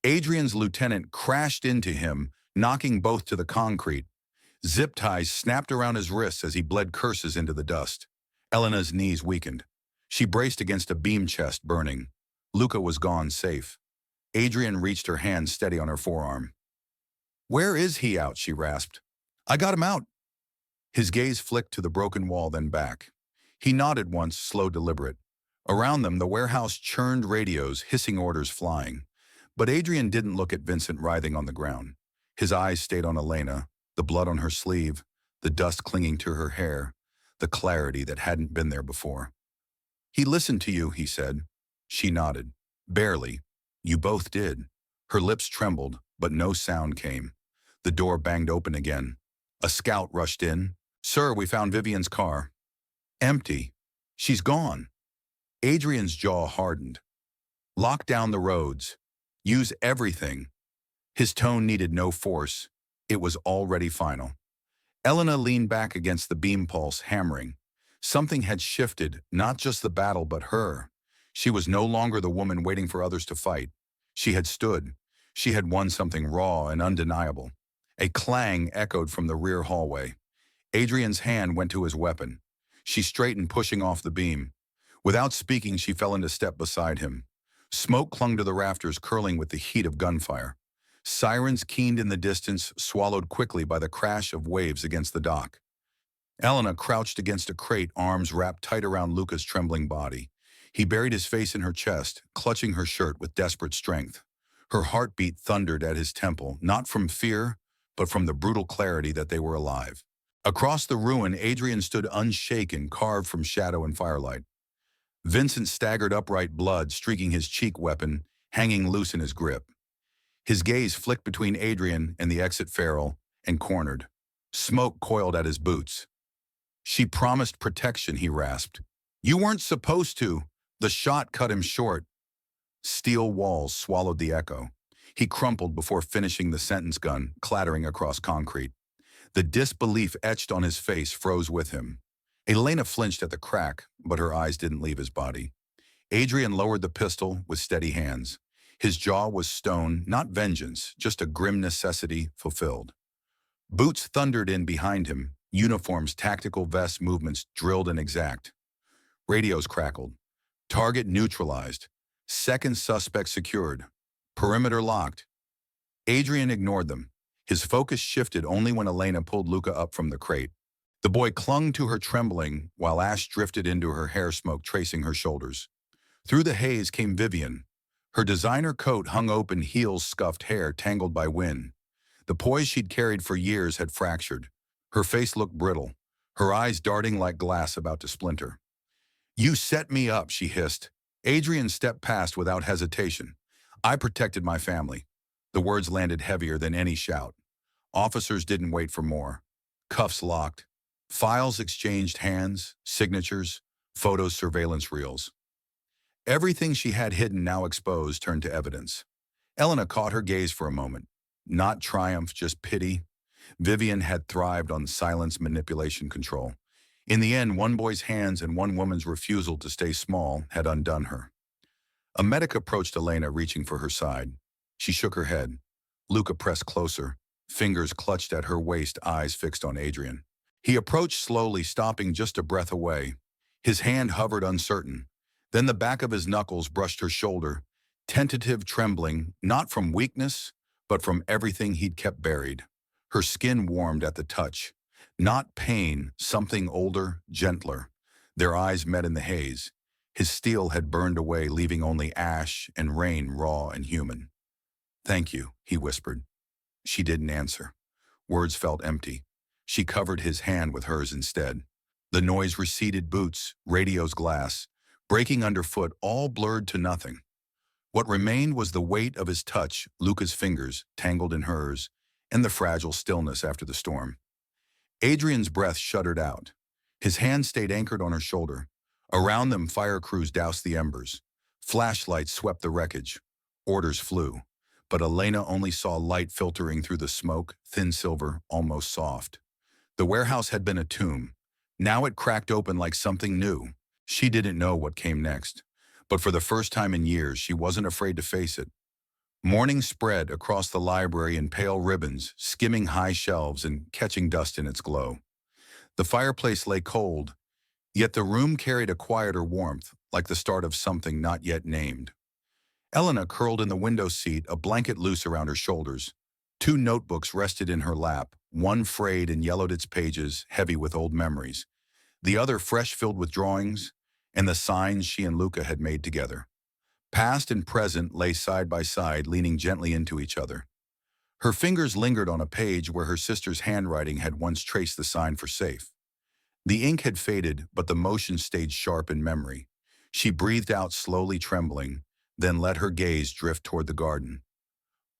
Adrian's lieutenant crashed into him, knocking both to the concrete. Zip ties snapped around his wrists as he bled curses into the dust. Elena's knees weakened. She braced against a beam chest, burning. Luca was gone, safe. Adrian reached her hand steady on her forearm. "Where is he out?" she rasped. "I got him out." His gaze flicked to the broken wall, then back. He nodded once, slow, deliberate. Around them, the warehouse churned, radios, hissing orders flying. But Adrian didn't look at Vincent writhing on the ground. His eyes stayed on Elena, the blood on her sleeve, the dust clinging to her hair, the clarity that hadn't been there before. "He listened to you," he said. She nodded. "Barely. You both did." Her lips trembled, but no sound came. The door banged open again. A scout rushed in. "Sir, we found Vivian's car." "Empty. She's gone." Adrian's jaw hardened. "Lock down the roads. Use everything." His tone needed no force. It was already final. Elena leaned back against the beam pulse, hammering. Something had shifted, not just the battle, but her. She was no longer the woman waiting for others to fight. She had stood. She had won something raw and undeniable. A clang echoed from the rear hallway. Adrian's hand went to his weapon. She straightened, pushing off the beam. Without speaking, she fell into step beside him. Smoke clung to the rafters, curling with the heat of gunfire. Sirens keened in the distance, swallowed quickly by the crash of waves against the dock. Elena crouched against a crate, arms wrapped tight around Luca's trembling body. He buried his face in her chest, clutching her shirt with desperate strength. Her heartbeat thundered at his temple, not from fear, but from the brutal clarity that they were alive. Across the ruin, Adrian stood unshaken, carved from shadow and firelight. Vincent staggered upright, blood streaking his cheek, weapon hanging loose in his grip. His gaze flicked between Adrian and the exit ferrule and cornered. Smoke coiled at his boots. "She promised protection," he rasped. "You weren't supposed to." The shot cut him short. Steel walls swallowed the echo. He crumpled before finishing the sentence, gun clattering across concrete. The disbelief etched on his face froze with him. Elena flinched at the crack, but her eyes didn't leave his body. Adrian lowered the pistol with steady hands. His jaw was stone, not vengeance, just a grim necessity fulfilled. Boots thundered in behind him, uniforms, tactical vests, movements drilled and exact. Radios crackled. Target neutralized. Second suspect secured. Perimeter locked. Adrian ignored them. His focus shifted only when Elena pulled Luca up from the crate. The boy clung to her trembling while ash drifted into her hair smoke tracing her shoulders. Through the haze came Vivian. Her designer coat hung open, heels scuffed, hair tangled by wind. The poise she'd carried for years had fractured. Her face looked brittle, her eyes darting like glass about to splinter. "You set me up," she hissed. Adrian stepped past without hesitation. "I protected my family." The words landed heavier than any shout. Officers didn't wait for more. Cuffs locked. Files exchanged, hands, signatures, photos, surveillance reels. Everything she had hidden, now exposed, turned to evidence. Elena caught her gaze for a moment. Not triumph, just pity. Vivian had thrived on silence, manipulation, control. In the end, one boy's hands and one woman's refusal to stay small had undone her. A medic approached Elena, reaching for her side. She shook her head. Luca pressed closer, fingers clutched at her waist, eyes fixed on Adrian. He approached slowly, stopping just a breath away. His hand hovered uncertain. Then the back of his knuckles brushed her shoulder, tentative, trembling, not from weakness, but from everything he'd kept buried. Her skin warmed at the touch. Not pain, something older, gentler. Their eyes met in the haze. His steel had burned away, leaving only ash and rain, raw and human. "Thank you," he whispered. She didn't answer. Words felt empty. She covered his hand with hers instead. The noise receded, boots, radio's glass, breaking underfoot, all blurred to nothing. What remained was the weight of his touch, Luca's fingers tangled in hers, and the fragile stillness after the storm. Adrian's breath shuddered out. His hand stayed anchored on her shoulder. Around them, fire crews doused the embers. Flashlights swept the wreckage. Orders flew. But Elena only saw light filtering through the smoke, thin silver, almost soft. The warehouse had been a tomb. Now it cracked open like something new. She didn't know what came next. But for the first time in years, she wasn't afraid to face it. Morning spread across the library in pale ribbons, skimming high shelves and catching dust in its glow. The fireplace lay cold, yet the room carried a quieter warmth, like the start of something not yet named. Elena curled in the window seat, a blanket loose around her shoulders. Two notebooks rested in her lap, one frayed and yellowed its pages, heavy with old memories. The other fresh, filled with drawings and the signs she and Luca had made together. Past and present lay side by side, leaning gently into each other. Her fingers lingered on a page where her sister's handwriting had once traced the sign for safe. The ink had faded, but the motion stayed sharp in memory. She breathed out, slowly trembling, then let her gaze drift toward the garden.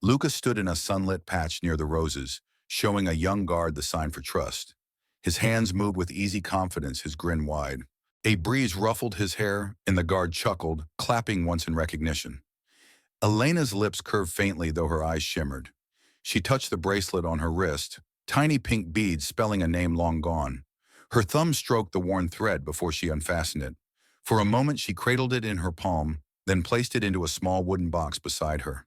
Luca stood in a sunlit patch near the roses, showing a young guard the sign for trust. His hands moved with easy confidence, his grin wide. A breeze ruffled his hair, and the guard chuckled, clapping once in recognition. Elena's lips curved faintly, though her eyes shimmered. She touched the bracelet on her wrist, tiny pink beads spelling a name long gone. Her thumb stroked the worn thread before she unfastened it. For a moment she cradled it in her palm, then placed it into a small wooden box beside her.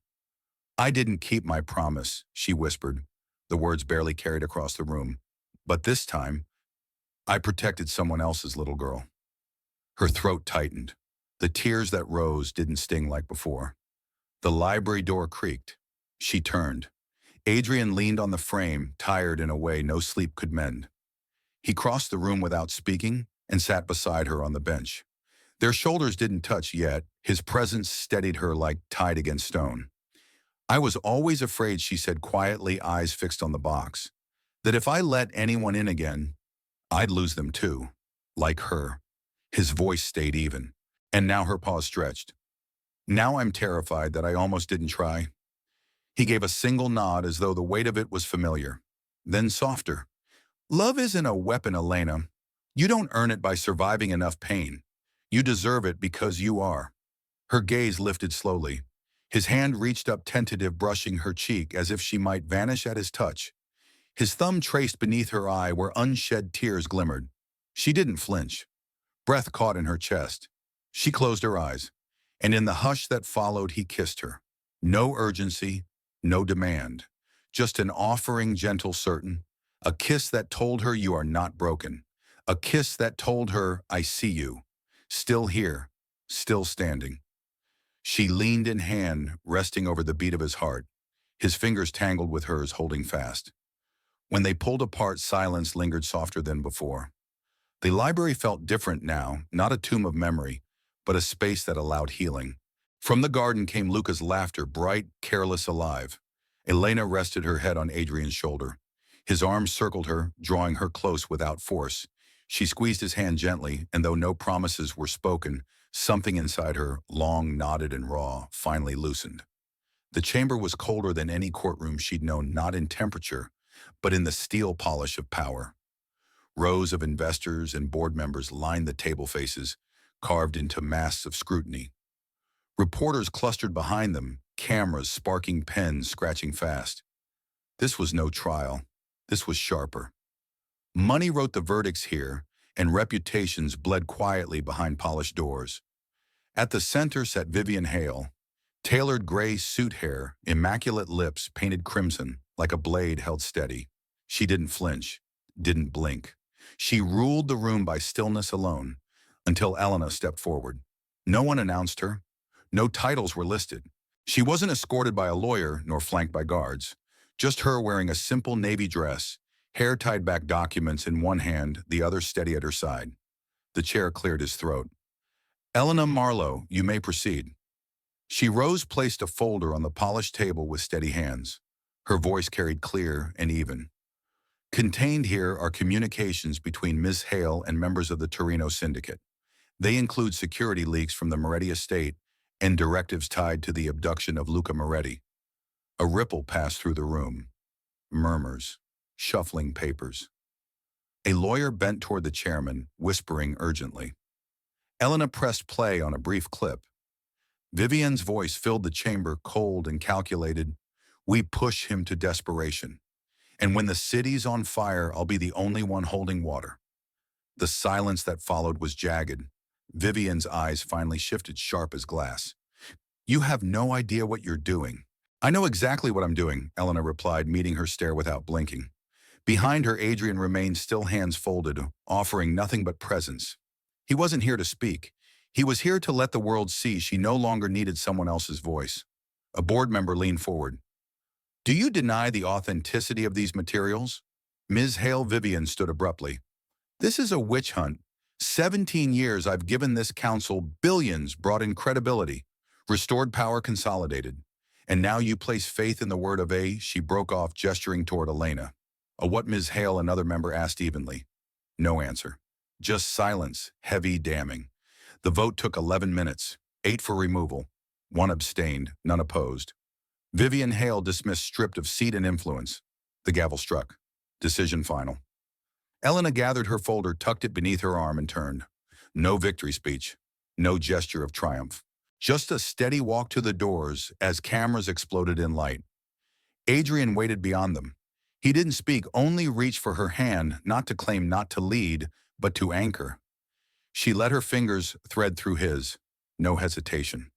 "I didn't keep my promise," she whispered. The words barely carried across the room. "But this time, I protected someone else's little girl." Her throat tightened. The tears that rose didn't sting like before. The library door creaked. She turned. Adrian leaned on the frame, tired in a way no sleep could mend. He crossed the room without speaking and sat beside her on the bench. Their shoulders didn't touch yet. His presence steadied her like tide against stone. "I was always afraid," she said quietly, eyes fixed on the box, "that if I let anyone in again, I'd lose them too, like her." His voice stayed even, and now her paws stretched. "Now I'm terrified that I almost didn't try." He gave a single nod as though the weight of it was familiar. Then softer. "Love isn't a weapon, Elena. You don't earn it by surviving enough pain. You deserve it because you are." Her gaze lifted slowly. His hand reached up, tentative, brushing her cheek as if she might vanish at his touch. His thumb traced beneath her eye where unshed tears glimmered. She didn't flinch. Breath caught in her chest. She closed her eyes, and in the hush that followed, he kissed her. No urgency, no demand. Just an offering, gentle, certain. A kiss that told her you are not broken. A kiss that told her, I see you. Still here. still standing. She leaned in hand, resting over the beat of his heart, his fingers tangled with hers, holding fast. When they pulled apart, silence lingered softer than before. The library felt different now, not a tomb of memory, but a space that allowed healing. From the garden came Luca's laughter, bright, careless, alive. Elena rested her head on Adrian's shoulder. His arms circled her, drawing her close without force. She squeezed his hand gently, and though no promises were spoken, something inside her, long, knotted, and raw, finally loosened. The chamber was colder than any courtroom she'd known, not in temperature, but in the steel polish of power. Rows of investors and board members lined the table faces, carved into masks of scrutiny. Reporters clustered behind them, cameras sparking, pens scratching fast. This was no trial. This was sharper. Money wrote the verdicts here, and reputations bled quietly behind polished doors. At the center sat Vivian Hale, tailored gray suit hair, immaculate lips painted crimson, like a blade held steady. She didn't flinch, didn't blink. She ruled the room by stillness alone, until Elena stepped forward. No one announced her. No titles were listed. She wasn't escorted by a lawyer nor flanked by guards. Just her wearing a simple navy dress, hair tied back, documents in one hand, the other steady at her side. The chair cleared his throat. "Elena Marlowe, you may proceed." She rose, placed a folder on the polished table with steady hands. Her voice carried clear and even. "Contained here are communications between Ms. Hale and members of the Torino Syndicate. They include security leaks from the Moretti estate and directives tied to the abduction of Luca Moretti." A ripple passed through the room. Murmurs. Shuffling papers. A lawyer bent toward the chairman, whispering urgently. Elena pressed play on a brief clip. Vivian's voice filled the chamber, cold and calculated. "We push him to desperation. And when the city's on fire, I'll be the only one holding water." The silence that followed was jagged. Vivian's eyes finally shifted, sharp as glass. "You have no idea what you're doing." "I know exactly what I'm doing," Elena replied, meeting her stare without blinking. Behind her, Adrian remained still, hands folded, offering nothing but presence. He wasn't here to speak. He was here to let the world see she no longer needed someone else's voice. A board member leaned forward. "Do you deny the authenticity of these materials?" Ms. Hale. Vivian stood abruptly. "This is a witch hunt. 17 years I've given this council, billions, brought in credibility, restored power, consolidated. And now you place faith in the word of a..." She broke off, gesturing toward Elena. "A what?" Ms. Hale, another member, asked evenly. No answer. Just silence, heavy, damning. The vote took 11 minutes, 8 for removal. 1 abstained, none opposed. Vivian Hale dismissed, stripped of seat and influence. The gavel struck. Decision final. Elena gathered her folder, tucked it beneath her arm, and turned. No victory speech. No gesture of triumph. Just a steady walk to the doors as cameras exploded in light. Adrian waited beyond them. He didn't speak, only reached for her hand, not to claim, not to lead, but to anchor. She let her fingers thread through his. No hesitation.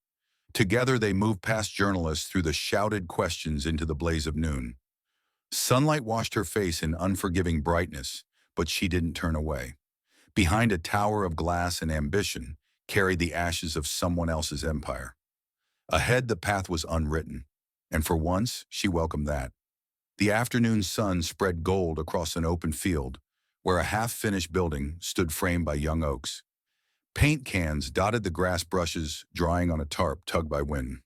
Together they moved past journalists, through the shouted questions, into the blaze of noon. Sunlight washed her face in unforgiving brightness, but she didn't turn away. Behind a tower of glass and ambition carried the ashes of someone else's empire. Ahead the path was unwritten, and for once she welcomed that. The afternoon sun spread gold across an open field, where a half-finished building stood framed by young oaks. Paint cans dotted the grass, brushes drying on a tarp tugged by wind.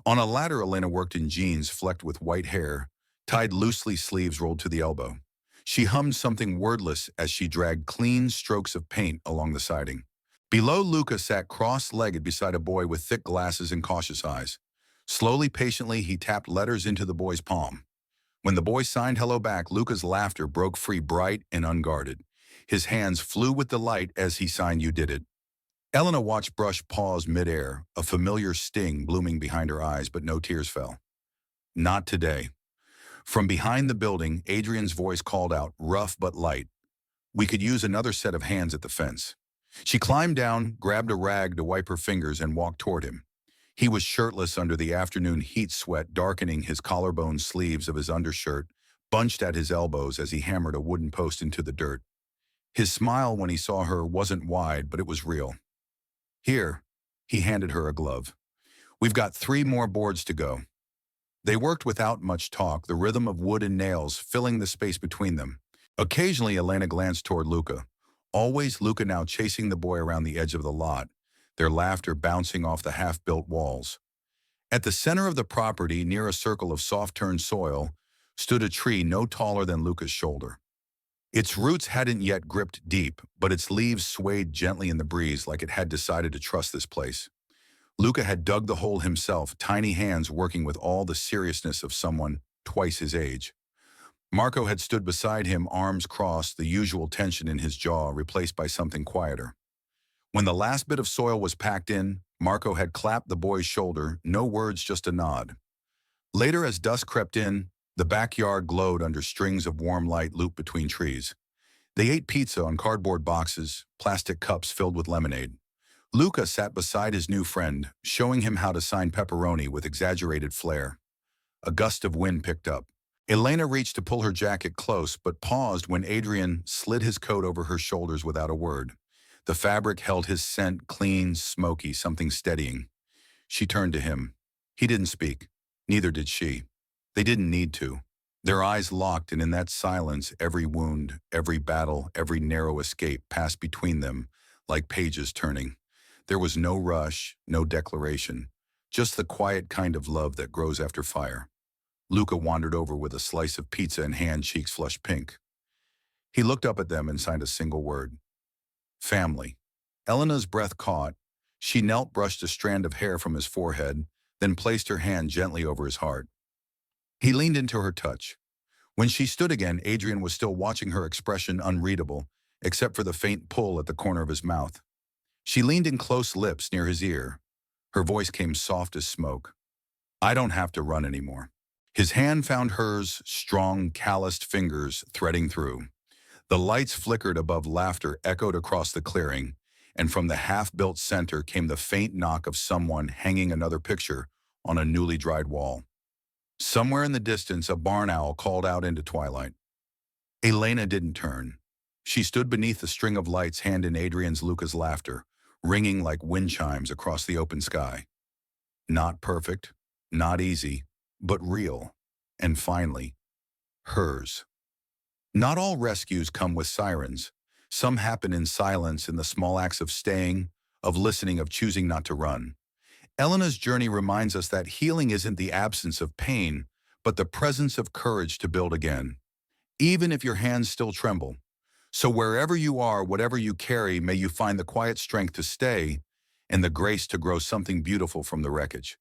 On a ladder, Elena worked in jeans flecked with white hair, tied loosely, sleeves rolled to the elbow. She hummed something wordless as she dragged clean strokes of paint along the siding. Below, Luca sat cross-legged beside a boy with thick glasses and cautious eyes. Slowly, patiently, he tapped letters into the boy's palm. When the boy signed hello back, Luca's laughter broke free, bright and unguarded. His hands flew with delight as he signed "You did it." Elena watched, brush pause midair, a familiar sting blooming behind her eyes, but no tears fell. Not today. From behind the building, Adrian's voice called out, rough but light. "We could use another set of hands at the fence." She climbed down, grabbed a rag to wipe her fingers, and walked toward him. He was shirtless under the afternoon heat, sweat darkening his collarbone sleeves of his undershirt, bunched at his elbows as he hammered a wooden post into the dirt. His smile when he saw her wasn't wide, but it was real. "Here." He handed her a glove. We've got 3 more boards to go. They worked without much talk, the rhythm of wood and nails filling the space between them. Occasionally, Elena glanced toward Luca. Always Luca now chasing the boy around the edge of the lot, their laughter bouncing off the half-built walls. At the center of the property, near a circle of soft-turned soil, stood a tree no taller than Luca's shoulder. Its roots hadn't yet gripped deep, but its leaves swayed gently in the breeze like it had decided to trust this place. Luca had dug the hole himself, tiny hands working with all the seriousness of someone twice his age. Marco had stood beside him, arms crossed, the usual tension in his jaw replaced by something quieter. When the last bit of soil was packed in, Marco had clapped the boy's shoulder, no words, just a nod. Later, as dusk crept in, the backyard glowed under strings of warm light looped between trees. They ate pizza on cardboard boxes, plastic cups filled with lemonade. Luca sat beside his new friend, showing him how to sign pepperoni with exaggerated flair. A gust of wind picked up. Elena reached to pull her jacket close, but paused when Adrian slid his coat over her shoulders without a word. The fabric held his scent, clean, smoky, something steadying. She turned to him. He didn't speak. Neither did she. They didn't need to. Their eyes locked, and in that silence, every wound, every battle, every narrow escape passed between them, like pages turning. There was no rush, no declaration, just the quiet kind of love that grows after fire. Luca wandered over with a slice of pizza in hand, cheeks flushed pink. He looked up at them and signed a single word. Family. Elena's breath caught. She knelt, brushed a strand of hair from his forehead, then placed her hand gently over his heart. He leaned into her touch. When she stood again, Adrian was still watching her, expression unreadable, except for the faint pull at the corner of his mouth. She leaned in close, lips near his ear. Her voice came soft as smoke. I don't have to run anymore. His hand found hers, strong, calloused fingers threading through. The lights flickered above, laughter echoed across the clearing, and from the half-built center came the faint knock of someone hanging another picture on a newly dried wall. Somewhere in the distance, a barn owl called out into twilight. Elena didn't turn. She stood beneath the string of lights, hand in Adrian's, Luca's laughter, ringing like wind chimes across the open sky. Not perfect, not easy, but real, and finally, hers. Not all rescues come with sirens. Some happen in silence, in the small acts of staying, of listening, of choosing not to run. Elena's journey reminds us that healing isn't the absence of pain, but the presence of courage to build again, even if your hands still tremble. So wherever you are, whatever you carry, may you find the quiet strength to stay and the grace to grow something beautiful from the wreckage.